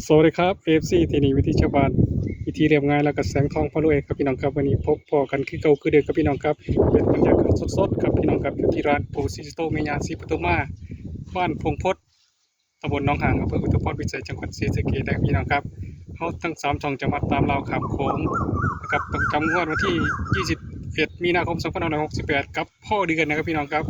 สวัสดีครับ AFC ที่นี่วิธีชาวบ้านวิธีเรียบง่ายแล้วก็แสงทองพะโลเอกครับพี่น้องครับวันนี้พบพอกันคือเก่าคือเดิมครับพี่น้องครับเป็นบรรยากาศสดๆครับพี่น้องครับอยู่ที่ร้านปูซิสโตเมียาซีปทุมมาบ้านพงพดตำบลหนองหางอำเภออุทุมพรพิสัยจังหวัดศรีสะเกษนะครับพี่น้องครับเขาทั้งสามช่องจะมาตามเราขับโค้งนะครับประจำงวดวันที่21มีนาคม2568กับพ่อเดือนนะครับพี่น้องครับ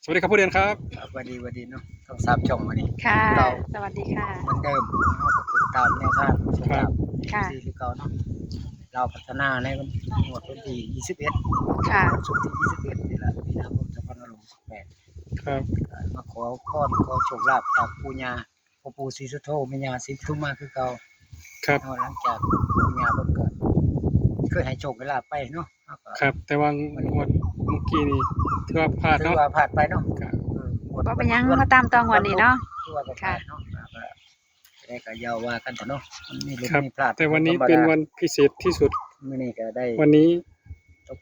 สวัสดีครับพ่อเดือนครับครับวันดีเนาะต้องทราบช่องวันนี้ค่ะเราสวัสดีค่ะเหมือนเดิมเราก็ติดตามแนวทางสำหรับ ค่ะ ที่ที่เก่าเนาะเราพัฒนาในวันหมวดวันที่21ค่ะ วันศุกร์ที่21นี่แหละมีนาคม2568ครับมาขอพรขอโชคลาภจากปู่ย่าพ่อปู่ศรีสุโธแม่ย่าศรีปทุมมาคือเก่า ครับ เนาะหลังจากปู่ย่าเพิ่นก็เคยให้โชคให้ลาภไปเนาะเราก็ครับแต่ว่างวดเมื่อกี้นี่ถือว่าพลาด ถือ เนาะ ว่าผ่านไปเนาะครับ ก็เป็นยังมาตามตองวันนี้เนาะ ถือว่าผ่านเนาะได้ก็ยาวว่ากันเถอะเนาะมันมีลุ้น ครับ มีพลาด แต่วันนี้เป็นวันพิเศษที่สุด มื้อนี้ก็ได้ วันนี้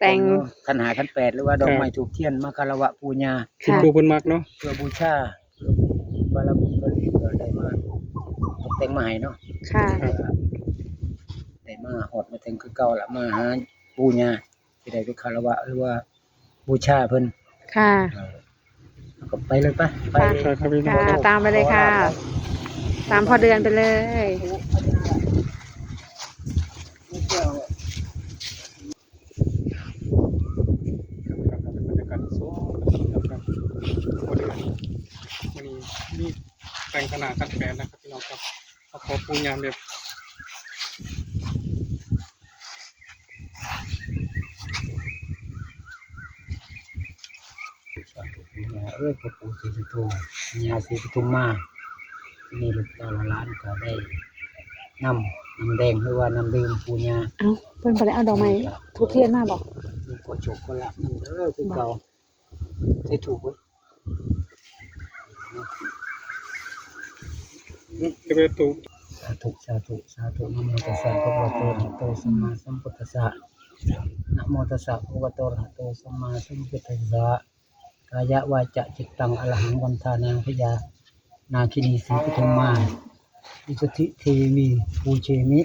แต่ง ขันหาขันแปดหรือว่าดอก ครับ ไม้ถูกเทียนมาคารวะปู่ย่า ที่ ค่ะ ปูบนมักเนาะ เพื่อบูชาเพื่อบารมีเพิ่นก็ได้มาตกแต่งมาให้เนาะ ค่ะ ได้มาฮอดมาถึงคือเก่าละมาหาปู่ย่าสิได้ไปคารวะหรือว่าบูชาเพิ่น ค่ะ แล้วก็ไปเลยไป ครับครับพี่น้อง ค่ะ ตามไปเลยค่ะ ตามพอเดือนไปเลย ครับเป็นบรรยากาศสดครับวันนี้มีแต่งขนาดกันแปลนนะครับพี่น้องครับเขาขอปูยามแบบ พ่อปู่ศรีสุโธแม่ย่าศรีปทุมมาที่นี่ลูกเต้าหลานก็ได้น้ำแดงหรือว่าน้ำดื่มปู่ย่า เอ้าเพิ่นบ่ได้เอาดอกไม้ทุกเทียนมาบอก มีกดโชคคนละมันเด้อคือเก่าใส่ถูกเว้ย จะเป็นตู สาธุนะโมตัสสะภะคะวะโตอะระหะโตสัมมาสัมพุทธัสสะนะโมตัสสะภะคะวะโตอะระหะโตสัมมาสัมพุทธัสสะกายะวาจาจิตตังอรหังวันทานังพยานาคินีสีปทุมมาวิสุทธิเทวีภูเชมิ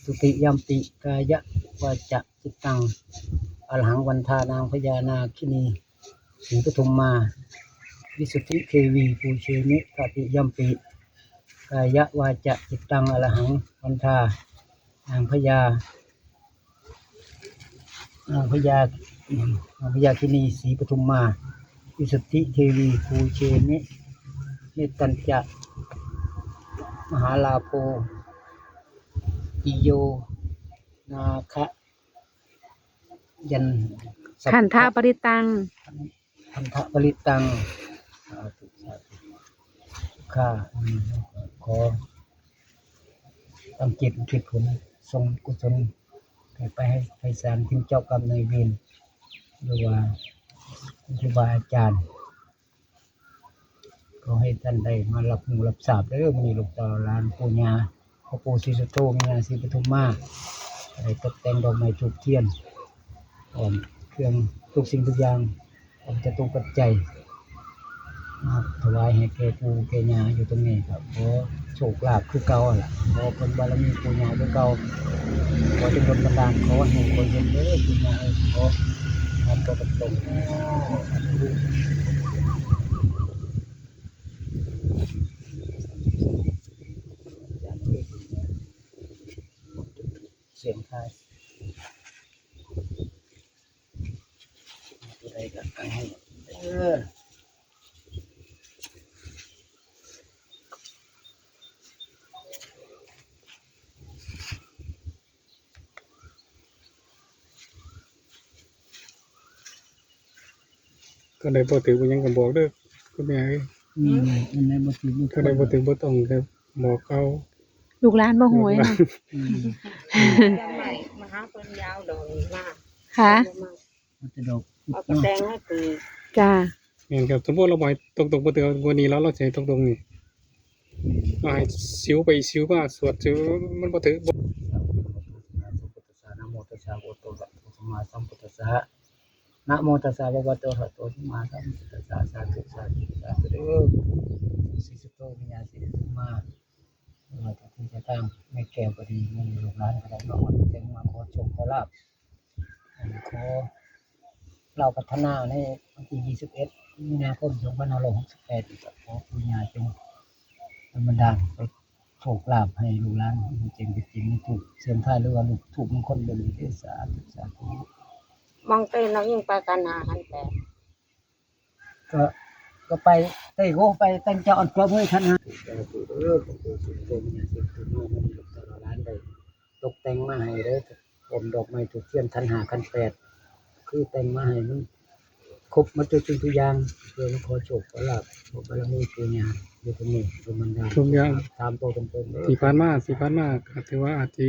สุติยัมปิกายะวาจาจิตตังอรหังวันทานังพยานาคินีสีปทุมมาวิสุทธิเทวีภูเชมิตติยัมปิกายะวาจาจิตตังอรหังวันทานางพญานางพญานางพญาคินีศรีปทุมมาวิสุทธิเทวีภูเชมิเมตตัญจะมหาลาโภอิโยนาคะยันสัพพะ ขันธาปริตัง พันธะปริตังสาธุข้าขอตั้งจิตอุทิศผลทรงกุศลไปให้ไพศาลถึงเจ้ากรรมนายเวรหรือว่าครูบาอาจารย์ขอให้ท่านได้มารับหูรับทราบเด้อมื้อนี้ลูกเต้าหลานปู่ย่าพ่อปู่ศรีสุโธแม่ย่าศรีปทุมมาได้ตกแต่งดอกไม้ธูปเทียนพร้อมเครื่องทุกสิ่งทุกอย่างพร้อมจะตุปัจจัยมาถวายให้แก่ปู่แก่ย่าอยู่ตรงนี้ครับขอโชคลาภคือเก่าล่ะขอผลบารมีปู่ย่าคือเก่าขอจงดลบันดาลขอให้คนเย็นเด้อปู่ย่าขอทำตัวตรงเสียงทายอะไรก็ให้ก็ได้บ่ถือบ่ยังก็บอกเด้อคุณแม่เอ้ย อันไหนบ่ถือบ่ ก็ได้บ่ถือบ่ต้องครับบอกเขา ลูกหลานบ่หวยนะ ใหม่มหาเพิ่นยาวดอกมาก ค่ะ มันจะดอก เอากระแตงให้ตี จ้า แม่นครับสมมุติเราบ่ให้ตรงๆบ่ถือวันนี้แล้วเราจะให้ตรงๆนี่เอาให้สิวไปสิวมาสวดสิวมันบ่ถือบ่ นะโมตัสสะภะคะวะโตอะระหะโตสัมมาสัมพุทธัสสะนะโมตัสสะภะคะวะโตอะระหะโตสัมมาสัมพุทธัสสะสาธุเด้อสิสุโตวิญญาณสิสุมา ต่างๆไม่แก้วก็ดีมีลูกหลานก็ได้มาวันเต็งมาขอโชคขอลาภขอเราพัฒนาในวันที่21มีนาคม2568อีกขอปุญญาจงบันดาลไปโชคลาภให้ลูกหลานจริงๆจริงๆถูกเสียงท้ายหรือว่าลูกถูกมงคลเป็นเทศาสาธุ มองเต้นเรายิ่งไปกันหากันแต่ ก็ไปเต้โก้ไปแต่งเจ้าอ่อนกว่าเพื่อท่านฮะของตัวสุดโตมันอย่างเช่นตัวน้องมันตลอดร้านได้ตกแต่งมาให้เลยผมดอกไม้ถูกเทียนคันหาคันแปดคือแต่งมาให้มันครบมาตัวจริงทุกอย่างเพื่อมาขอโชคขอลาภขอบารมีปู่ย่าอยู่ตรงนี้ตรงมันได้ ทุกอย่าง ตามตัวตรงๆ ที่ผ่านมาก็ถือว่าอาจจะ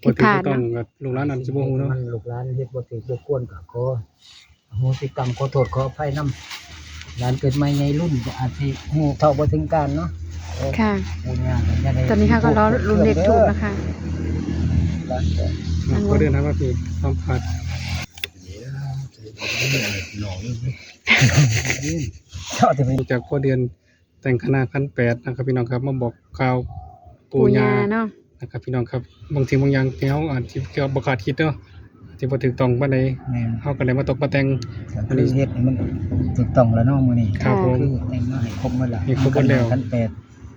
บ่ ผิด ถือ พลาด บ่ต้อง เนาะ กับลูกหลานอาจจะบ่ฮู้เนาะ มันลูกหลานเฮ็ดบ่ถูกบ่ควรก็ขออโหสิกรรมขอโทษขออภัยนำหลานเกิดใหม่ในรุ่นก็อาจสิฮู้เท่าบ่ถึงการเนาะ ค่ะ ปู่ย่าก็อย่าได้ ตอนนี้ค่ะก็รอลุ้นเลขถูกนะคะ หลานก็ ก็เดินทางมาพี่ความผัด เจ้าจะไป จากพ่อเดือนแต่งคณะขั้น8นะครับพี่น้องครับมาบอกข่าวปู่ ปู่ ย่า ย่าเนาะ นะครับพี่น้องครับบางทีบางอย่างที่เฮาอาจสิเกี่ยวบ่คาดคิดเนาะที่บ่ถูกต้องปานใด แม่น เฮาก็เลยมาตกมาแต่ง ก็คือเฮ็ดให้มันถูกต้องแล้วเนาะมื้อนี้ ครับผม คือแต่งมาให้ครบหมดแล้ว ให้ครบหมดแล้ว ขั้นแปด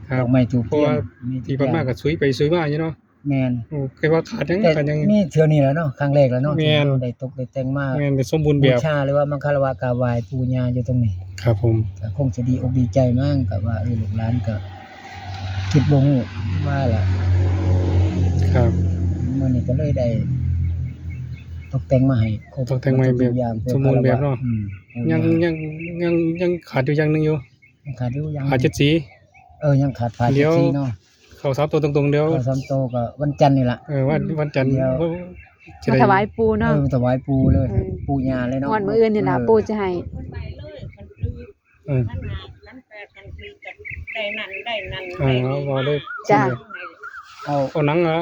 ครั ด บอก ไม้ถูก เพราะ เทีย ว่าน ที่ผ่านมาก็สุยไปสุยมาอยู่เนาะ แม่น โอ้เคยว่าขาดยัง แต่ ขาดยัง นี่เทื่อนี้แล้วเนาะครั้งแรกแล้วเนาะ แม่น ที่เราได้ตกได้แต่งมา แม่นได้สมบูรณ์แบ บู บ ชาหรือว่ามังคารวะกราบไหว้ปู่ย่าอยู่ตรงนี้ ครับผม ก็คงจะดีอกดีใจมากกับว่าลูกหลานก็คิดบ่ฮู้ว่าล่ะ ครับ มื้อนี้ก็เลยได้ตกแต่งมาให้ครบ ตกแต่งมาให้แบบ ทุกอย่างพื่อ สมบูรณ์แบบเนาะ อืม ยังขาดอยู่อย่างหนึงอยู่ ยังขาดอยู่ยัง ขาด7สี ยังขาดผ้า เดี๋ เจ็ด ยว สีเนาะ เข้า3ตัวตรงๆเดี๋ยว ข้าวสามโตก็วันจันทร์นี่ล่ะ วันจันทร์ เดี๋ยว จะ มา ได้ ถวายปู่เนาะ ถวายปู่เลย เออ ปู่ย่าเลยเนาะ งวดมื้ออื่นนี่ล่ะปู่จะให้ คนไปเลยมันคือ เออ นั่นหานั่นแปลกันคือจะได้นั่นได้นั่น เอาว่าเลย จ้ะ เอา เอาหนังเหรอ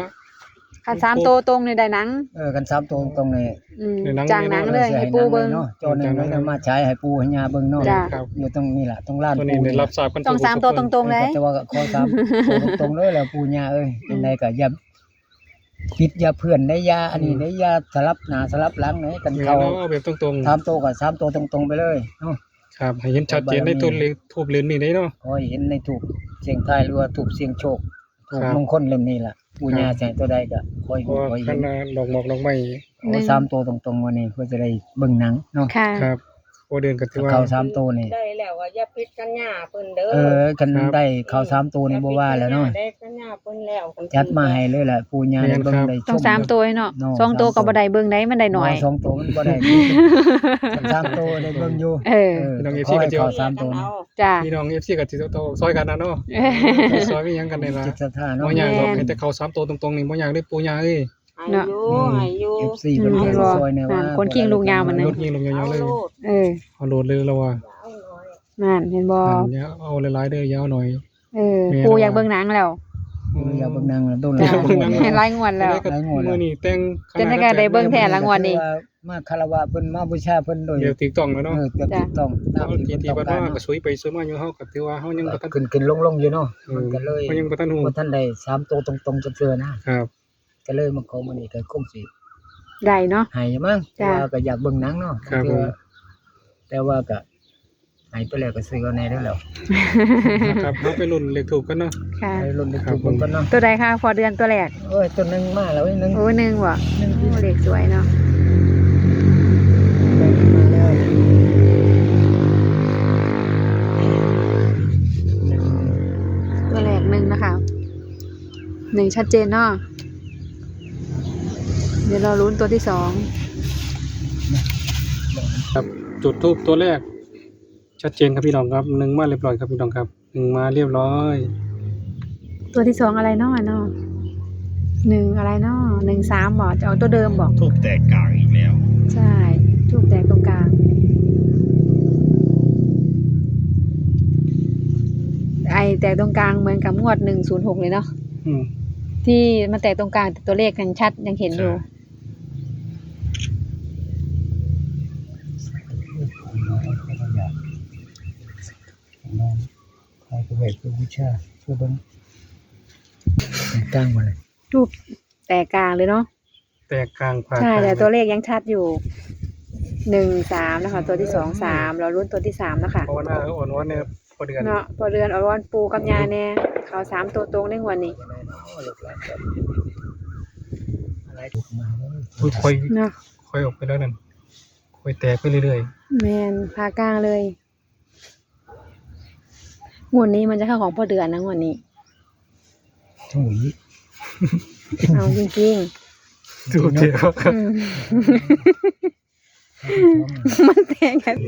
คันสามโตวตรงนี่ได้หนัง กันสามโตตรงๆนี่ อืม ในหนัง จ้างหนังเลยให้ปู่เบิ่ง เนาะจอหนึงแล้วนำมาใช้ให้ปู่ให้ย่าเบิ่งเนาะ จ้ะ ครับ อยู่ตรงนี้ล่ะตรงลาน ตัวนี้ ปู่ ได้ นี่ รับทราบกัน ต้องสามตัวตรงๆเลย แต่ว่าก็ขอสามโตตรงๆเลยแล้วปู่ย่าเอ้ยจังไดก็อย่าปิดอย่าเพื่อนได้อย่าอันนี้ได้อย่าสลับหน้าสลับหลังไหนกัน เขา เขา เอาแบบตรง สามโตก็สามโตตรงๆไปเลยเนาะ ๆครับให้เห็นชัดเจนในตัวเลขทูบเลนนี่ได้เนาะ ขอให้เห็นในถูกเสียงทายหรือว่าถูกเสียงโชคถูก ครับ มงคลเล่มนี้ล่ะปู่ย่าใส่ตัวใดก็ขอให้ เพราะว่า ขอให้ คั เห็ น น ดอกหมอกดอกไม้ เอาสามโตตรงๆวันนี้เพื่อจะได้เบิ่งหนังเนาะ ค่ะ ครับพอเดือนก็ถือว่า เข้าสามโตนี่ ได้แล้วว่าอย่าพิษกันหญ้าเพิ่นเด้อ กัน ครับ ได้เข้าสามโตนี่บ่ว่าแล้วเนาะ ได้กันหญ้าเพิ่นแล้วกัน จัดมาให้เลยแหละปู่ย่าได้เบิ่งได้ชม ต้องสามตัวให้เนาะ เนาะ สองตัวก็บ่ได้เบิ่งได้มันได้หน่อย สองโตมันบ่ได้สามโตได้เบิ่งอยู่ เออ ขอให้เข้าสามโตนี่ จ้า พี่น้อง FC ก็สิต้องซอยกันนะเนาะซอยมีหยังกันได้ล่ะ จิตศรัทธาเนาะ บ่อยากหรอก แม่น ให้แต่เขา3ตัวตรงๆนี่บ่อยากได้ปู่ย่าเอ้ย ให้อยู่ให้อยู่ FC เพิ่นก็ซอยแนวว่า คนขิงลูกยาวมัน ร นึง ถยิงลงยาวๆเลย เออ เอาโหลดเลยแล้วว่า เอาหน่อย นั่นเห็นบ่ อย่าเอาหลายๆเด้อยาวหน่อย เออปู่อยากเบิ่งหนังแล้ว อย่าเบิ่งหนังแล้วโดน จ้ะ แล้ว เบิ่งหนัง หลายงวดแล้ว จะได้กับมื้อนี้แต่ง จนได้ก็ได้เบิ่งแท้ละงวดนี้ มาคารวะเพิ่นมาบูชาเพิ่นโดย เดี๋ยวถูกต้องแล้วเนาะ เกือบถูกต้องตาม เอา ที่ ที่ เพิ่น ที่ ต้อง บ้าน การ ว่าก็สวยไปสวยมาอยู่เฮาก็ถือว่าเฮายังบ่ทัน ขึ้นลงอยู่เนาะมันก็เลย เฮายังบ่ทันฮู้ บ่ทันได้3ตัวตรงๆจักเทื่อนะครับ ก็เลยมาขอมื้อนี้ก็คงสิ ได้เนาะ ให้มั้งแต่ จ้ะ ว่าก็อยากเบิ่งหนังเนาะ ครับผม แต่ว่าก็ให้ไปแล้วก็ซื้อเอาแน่เด้อแล้ว ครับเฮาไปลุ้นเลขถูกกันเนาะ ค่ะ ให้ลุ้นได้ ครับ ถูกเบิ่งกันเนาะ ตัวใดคะพอเดือนตัวแรก โอ้ยตัวหนึงมาแล้วหนึง โอ้หนึ่งบ่โอ้เลขสวยเนาะ มาแล้วหนึ่ง ตัวแรกหนึ่งนะคะหนึ่งชัดเจนเนาะเดี๋ยวเราลุ้นตัวที่สอง ครับจุดทูปตัวแรก ชัดเจนครับพี่น้องครับ1มาเรียบร้อยครับพี่น้องครับ1มาเรียบร้อย ตัวที่สองอะไรเนาะเนาะหนึ่งอะไรเนาะ13บ่จะเอาตัวเดิมบอก ทูบแตกกลางอีกแล้ว ใช่ทูบแตกตรงกลางไอแตกตรงกลางเหมือนกับงวด106เลยเนาะ อืม ที่มันแตกตรงกลางแต่ตัวเลขยังชัดยังเห็นอยู่ ใครก็ไว้เพื่อบูชาเพื่อเบิ่ง ตั้งมาเลย รูปแตกกลางเลยเนาะ แตกกลางผ่า ใช่ กลาง แต่ตัวเลขยังชัดอยู่13นะคะ ตัวที่3เราลุ้นตัวที่3นะคะ เพราะว่าหน้าอ่อนว่าเนี่ยพอเดือน เนาะพอเดือนอรวันปูกับยาแน่เขา3ตัวตรงในงวดนี้ อะไรถูกมา ค่อย เนาะ ค่อยออกไปแล้วนั่นค่อยแตกไปเรื่อย แมนพากลางเลยงวดนี้มันจะเข้าของพ่อเดือนนะงวดนี้ ถุย เอาจริง ๆดูเดียว ๆอืมมันแตกกัน13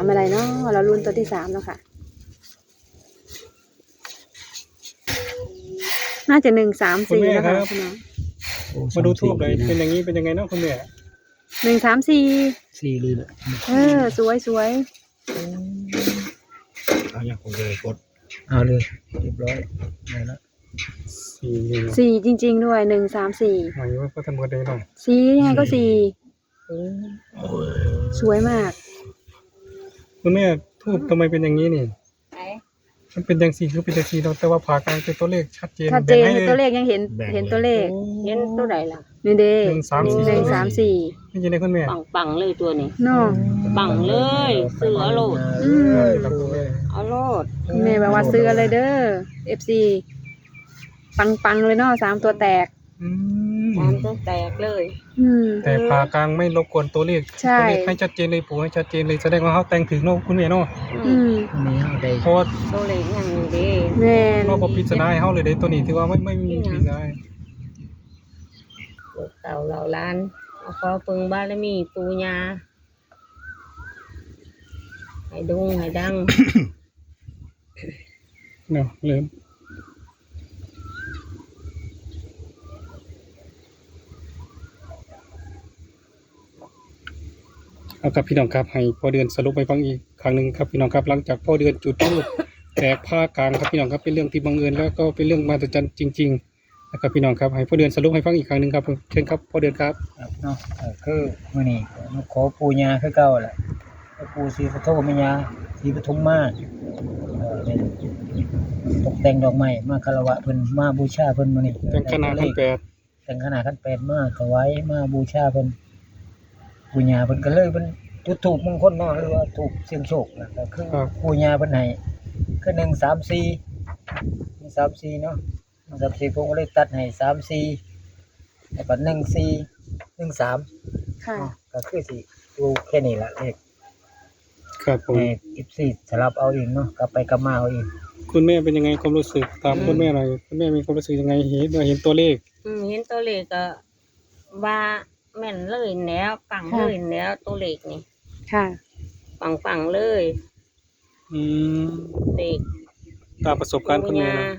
อะไรเนาะเราลุ้นตัวที่3แล้วค่ะ น่าจะ134นะคะพี่น้อง มาดูทูบเลยเป็นอย่างนี้เป็นยังไงเนาะคุณแม่ 134 สี่เลยแหละ สวยสวย เอาอย่างของเลยกดเอาเลยเรียบร้อยได้แล้ว 4 4จริงๆด้วย134 หมายว่าก็ทำกันได้หน่อย สียังไงก็4สวยมาก คุณแม่ทูบทำไมเป็นอย่างนี้นี่ ไหน มันเป็นอย่างสี่คือเป็นอย่างสี่เนาะแต่ว่าผ่ากลางเป็นตัวเลขชัดเจน ชัดเจน แบ่งให้ ตัวเลขยังเห็นตัวเลข เห็นตัวไหนล่ะ นี่เด้ 134 134 นี่ยังไงคุณแม่ ปังเลยตัวนี้ เนาะ ปังเลยซื้อเอาโลด อืม ครับคุณแม่ เอาโลด แม่บอกว่าซื้ออะไรเด้อ FC ปังๆเลยเนาะ3ตัวแตก อื ตาม มต้องแตกเลย อืม แต่ผ่ากลางไม่รบกวนตัวเลข ใช่ ตัวเลขให้ชัดเจนเลยปู่ให้ชัดเจนเลยแสดงว่าเขาแต่งถึงเนาะคุณแม่เนาะ อืม อันนี้เอาได้ เพราะว่า ตัวเล็กอย่างนี้เด้ แม่น เราบอกพิจารณาให้เขาเลยเด้ตัวนี้ถือว่าไม่มีพิจารณา ลูกเต่าเหล่าล้านเอาขอเปิงบารมีปูญาให้ดุงให้ดัง เนาะเริ่มเอาครับพี่น้องครับให้พ่อเดือนสรุปไปฟังอีกครั้งหนึ่งครับพี่น้องครับหลังจากพ่อเดือนจุดธูปแตกผ้ากลางครับพี่น้องครับเป็นเรื่องที่บังเอิญแล้วก็เป็นเรื่องมหัศจรรย์จริงๆนะครับพี่น้องครับให้พ่อเดือนสรุปให้ฟังอีกครั้งหนึ่งครับเชิญครับพ่อเดือนครับ ครับเนาะคือมื้อนี้มาขอปู่ย่าคือเก่าแหละปู่ศรีสุโธแม่ย่าศรีปทุมมาเนี่ยตกแต่งดอกไม้มาคารวะเพิ่นมาบูชาเพิ่นมื้อนี้ แต่งขนาดขั้นแปด แต่งขนาดขั้นแปดมาถวายมาบูชาเพิ่นปู่ย่าเพิ่นก็เลยเพิ่นจุดธูปมงคลเนาะหรือว่าธูปเสี่ยงโชคนะก็คือปู่ย่าเพิ่นให้คือ134เนาะ134ผมก็เลยตัดให้34แล้วก็1413 ค่ะ ก็คือสิดูแค่นี้ละเลข ครับผม ให้14สลับเอาเองเนาะกลับไปกลับมาเอาเอง คุณแม่เป็นยังไงความรู้สึกตามคุณแม่หน่อยคุณแม่มีความรู้สึกยังไงเห็นตัวเลข เห็นตัวเลขก็ว่าแม่นเลยแล้วปังเลยแล้วตัวเลขนี่ ค่ะ ปังเลย อืม เด็ก ตามประสบการณ์คุณแม่นะ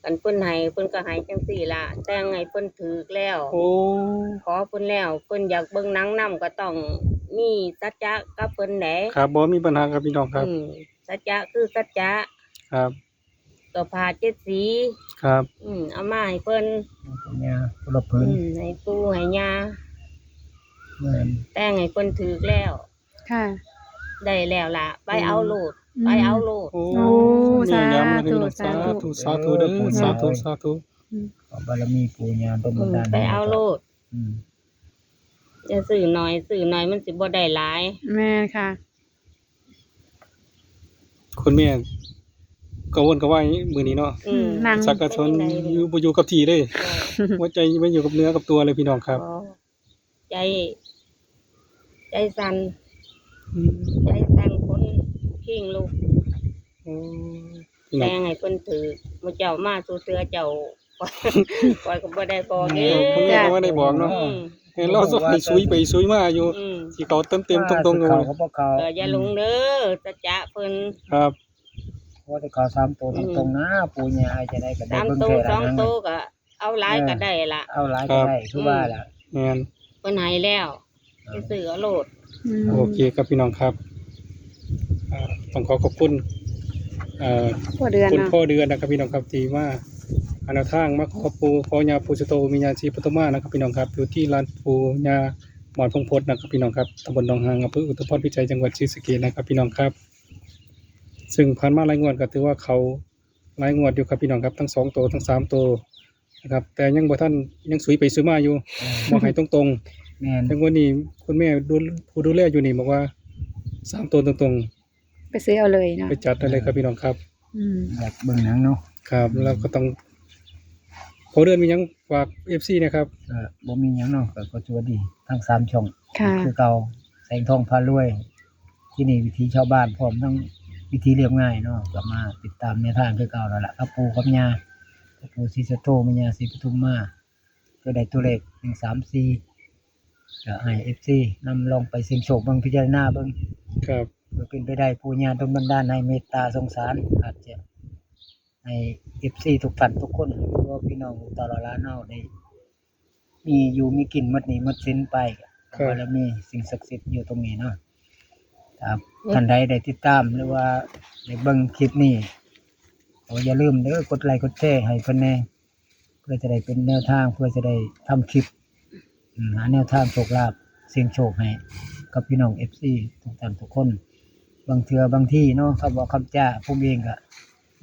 กันเพิ่นให้เพิ่นก็ให้จังซี่ล่ะแต่งให้เพิ่นถูกแล้ว โอ้ ขอเพิ่นแล้วเพิ่นอยากเบิ่งหนังนำก็ต้องมีสัจจะกับเพิ่นแหน ครับบ่มีปัญหาครับพี่น้องครับ สัจจะคือสัจจะ ครับ ก็ผ่าเจ็ดสี ครับ เอามาให้เพิ่น ปัญญาคนละพื้น ให้ปู่ให้ย่า เหมือน แต่งให้เพิ่นถูกแล้ว ค่ะ ได้แล้วล่ะ ไปเอาโลดไปเอาโลด โอ้ โอ้ นี่ย้ำนะพี่น้อง สา สา ธุ ธุสาธุเด้อปู่สาธุสาธุ ขอบารมีปู่ย่าดลบันดาล ไปเอาโลด อืม จะสื่อหน่อยมันสิบ่ได้หลาย แม่ค่ะ คุณแม่ก็วนก็ว่ามื้อนี้เนาะ นั่ง สักกะชนอยู่บ่อยู่กับที่เลยหัวใจไม่อยู่กับเนื้อกับตัวเลยพี่น้องครับ ใจสั่น อืม ใจสั่นคนขิงลูก โอ้พี่น้ แต่ อง งให้เพิ่นถือมื้อเจ้ามาสู่เสือเจ้า ปล่อยก็บ่ได้บอกเด้ คุณแม่ก็ไม่ได้บอกเนาะ เห็นเราสวยซุยไปซุยมาอยู่สิเขาเต็มตรงๆ เขา เลย เขาบอกเขา อย่าหลงเด้อสัจจะเพิ่น ครับ เพราะที่เขา3ตัวตรงๆนะปู่ย่าจะได้ก็ได้ 3 เบิ่ง โต แค่ 2 นั้น โตก็เอาหลายก็ได้ล่ะ เอาหลายก็ได้คือว่าล่ะ แม่น เพิ่นให้แล้วไปซื้อเอาโลด โอเคครับพี่น้องครับต้องขอขอบคุณพ่อเดือน คุณ เนาะ พ่อเดือนนะครับพี่น้องครับที่ว่าอนาทางมาขอปูขอยาปูสโตมีญาชีปฐมานะครับพี่น้องครับอยู่ที่ร้านปูญาหมอนพงพจน์นะครับพี่น้องครับตำบลหนองหางอำเภออุทุมพรพิจัยจังหวัดศรีสะเกษนะครับพี่น้องครับ ซึ่งผ่านมาหลายงวดก็ถือว่าเขาหลายงวดอยู่ครับพี่น้องครับทั้ง2ตัวทั้ง3ตัวนะครับแต่ยังบ่ทันยังสุยไปสุยมาอยู่บ่ให้ตรง แม่น ๆแต่วันนี้คุณแม่ผู้ดูแลอยู่นี่บอกว่า3ตัวตรง ไปซื้อเอาเลย ๆ เนาะ ไปจัดได้เลยครับพี่น้องครับ อยากเบิ่งหนังเนาะ ครับแล้วก็ต้องพอเดือนมีหยังฝาก FC นะครับ ก็บ่มีหยังเนาะก็สวัสดีทั้ง3ช่อง ค่ะ คือเก่าแสงทองพารวย ที่นี่วิธีชาวบ้านพร้อมทั้งวิธีเรียบง่ายเนาะก็มาติดตามแนวทางคือเก่าแล้วล่ะกับปู่กับย่ากับปู่ศรีสุโธแม่ย่าศรีปทุมมาก็ได้ตัวเลข134ก็ให้ FC นำลองไปเสี่ยงโชคเบิ่งพิจารณาเบิ่ง ครับ เพื่อเป็นไปได้ปู่ย่าดลบันดาลให้เมตตาสงสารอาจจะให้ FC ทุกท่านทุกคนหรือว่าพี่น้องตลอดล้านเฮาได้มีอยู่มีกินหมดหนี้หมดสินไปก็บารมีสิ่งศักดิ์สิทธิ์อยู่ตรงนี้เนาะครับท่านใดได้ติดตามหรือว่าได้เบิ่งคลิปนี้ก็อย่าลืมเด้อกดไลค์กดแชร์ให้เพิ่นแหน่เพื่อจะได้เป็นแนวทางเพื่อจะได้ทำคลิปหาแนวทางโชคลาภเสี่ยงโชคให้กับพี่น้อง FC ทุกท่านทุกคน บางเทื่อบางที่เนาะคำบอกคำจ้าผมเองก็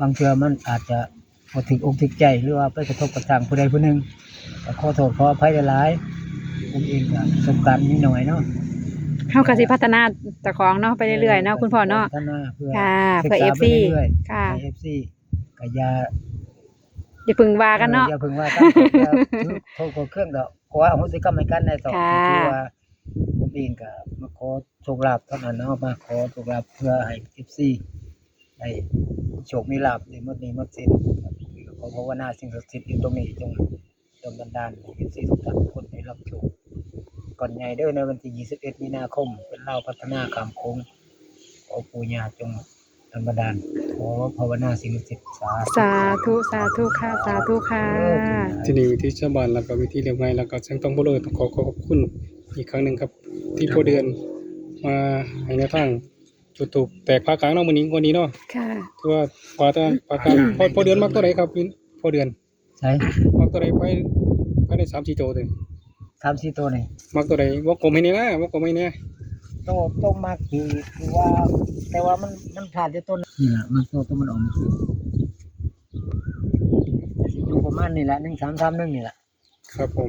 บางเทื่อมันอาจจะบ่ถึกอกถึกใจหรือว่าไปกระทบกระทั่งผู้ใดผู้หนึ่งก็ขอโทษขออภัยหลายๆผมเองก็ประสบการณ์นิดหน่อยเนาะ เฮาก็สิพัฒนาเจ้าของเนาะไปเรื่อยๆเนาะคุณพ่อเนาะ พัฒนาเพื่อ ค่ะ ศึก เพื่อ ษา FC ไปเรื่อยๆ ค่ะ ให้ FC ก็อย่า อย่าพึ่งว่ากันเนาะ อย่าเพิ่งว่ากันอย่าถือโทษกดเครื่องดอกขออโหสิกรรมให้กันได้ต่อ ค่ะ คือว่าผมเองก็มาขอโชคลาภเท่านั้นเนาะมาขอโชคลาภเพื่อให้ FC ได้โชคมีลาภได้หมดหนี้หมดสินครับขอภาวนาสิ่งศักดิ์สิทธิ์อยู่ตรงนี้จงดลบันดาลให้ FC ทุกท่านทุกคนได้รับโชคก่อนใหญ่เด้อในวันที่21มีนาคมเป็นลาวพัฒนาขามโค้งขอปู่ย่าจงดลบันดาลขอภาวนาสิ่งศักดิ์สิทธิ์สาธุ สาธุค่ะสาธุค่ะ ที่นี่วิธีชาวบ้านแล้วก็วิธีเรียบง่ายแล้วก็แสงทองบ่เลยต้องขอบคุณอีกครั้งหนึงครับ ที่พอเดือนมาให้แนวทางจุดทูปแตกภาคกลางเนาะมื้อนี้วันนี้เนาะ ค่ะ ถือว่าภาคกลางพอเดือนมักตัวไหนครับพี่พอเดือน ใช่ มักตัวไหนไปได้3-4โตวเลย 3-4ตัวนี่ มักตัวไหนวงกลมให้นี่นะวงกลมให้นี่ ต้มมากคือว่า แต่ว่ามันผ่านที่ต้นนี่แหละมันตัวมันออกมาคืออยู่ประมาณนี่แหละ1331นี่แหละ ครับผม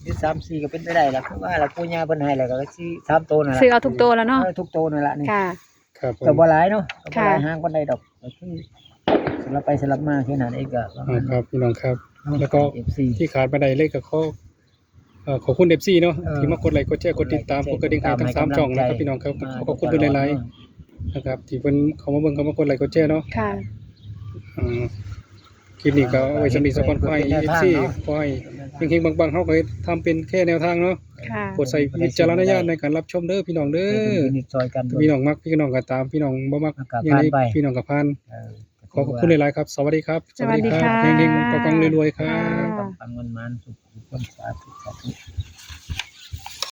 ที่34ก็เป็นไปได้ล่ะคือว่าล่ะปู่ย่าเพิ่นให้แล้วก็สิ3ตัวนั่นล่ะ ซื้อเอาทุกตัวแล้วเนาะ ทุกตัวนั่นล่ะนี่ ค่ะ ครับผม ก็บ่หลายเนาะก็บ่หลาย ค่ะ ห่างปานใดดอกก็คือสลับไปสลับมาแค่นั้นเองก็ประมาณ ครับพี่น้องครับ แล้วก็ FC ที่ขาดไปได้เลยก็ขอบคุณ FC เนาะ เออ ที่มากดไลค์กดแชร์กดติดตามกดกระดิ่งให้ทั้ง3ช่องนะครับพี่น้องครับขอบคุณเป็นหลายๆนะครับที่เพิ่นเข้ามาเบิ่งเข้ามากดไลค์กดแชร์เนาะ ค่ะ คลิปนี้ก็เอาไว้สำหรับสปอนขอให้ FC ขอให้เฮงๆปังๆเฮาก็ให้ทำเป็นแค่แนวทางเนาะ ค่ะ โปรดใส่วิจารณญาณในการรับชมเด้อพี่น้องเด้อ นิดซอยกัน พี่น้องมักพี่น้องก็ตามพี่น้องบ่มัก ก็ ยัง ผ่าน ไง ไป พี่น้องก็ผ่าน เออ ขอบคุณหลายๆครับ สวัสดีครับ สวัสดีค่ะ เฮงๆปังๆรวยๆครับ ปังๆมันๆสุขๆสาธุ